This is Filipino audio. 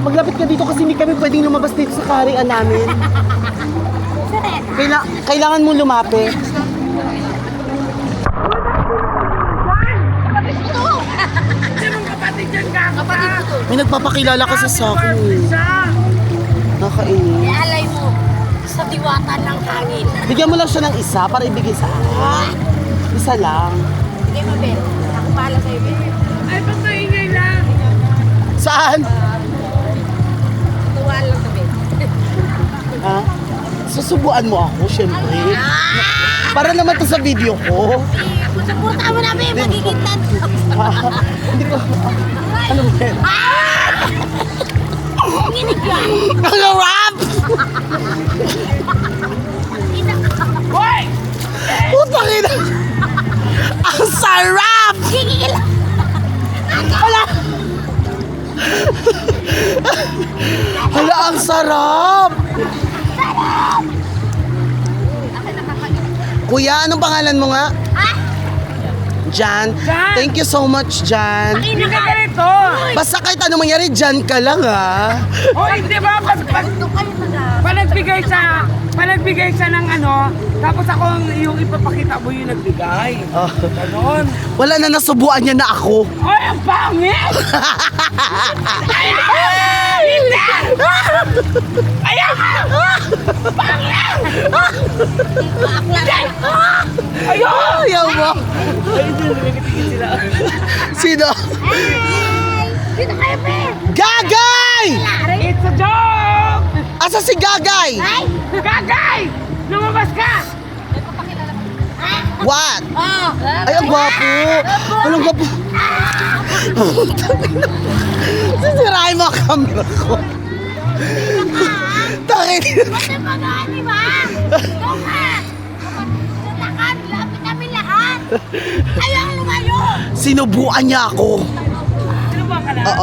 Maglapit ka dito kasi hindi kami pwedeng lumabas dito sa kaharian namin. Kailangan mo lumapit. May nagpapakilala kasi sa akin eh. Nakainis. Alay mo sa diwata ng hangin. Bigyan mo lang siya ng isa para ibigay sa akin. Isa lang. Sige mo, Ben. Ako bahala sa'yo, Ben. Ay, pagkaingay lang. Saan? Tuwa lang sa Ben. Ha? Susubuan mo ako, syempre. Para naman to sa video ko. Suporta mo na, Ben. Magiging tatlo. Hindi ko... Ano ba yan? Ginig yan. Ang rap! Hoy! Putang ina! Ang sarap! Gigil. Hala! Hala, ang sarap! Kuya, anong pangalan mo nga? Ha? Jan. Jan. Thank you so much, Jan. Hindi ka ganito. Basta kahit ano mangyari, Jan ka lang, ha? Hoy, di ba? Ito kayo na. Panagbigay siya ng ano, tapos ako yung ipapakita mo yung nagbigay. Oh. Ganon. Wala na, nasubuan niya na ako. Hoy, ang pangit! Hindi! Ayaw! Pangit! Ayaw! Ayaw mo. Sino? Hey! Dito kayo, Ben. Gagay! It's a joke! Asa si Gagay? Ay! Gagay! Lumabas ka! What? Oh! Ay, ang gwapo. Anong gwapo? Sisirain mo ang camera ko. Tangin. Basta magaan, di ba? Ikaw ka! Lakad, lapit kami lahat! Ayaw lumayo! Sinubuan niya ako. Sino ba ka na? Oo.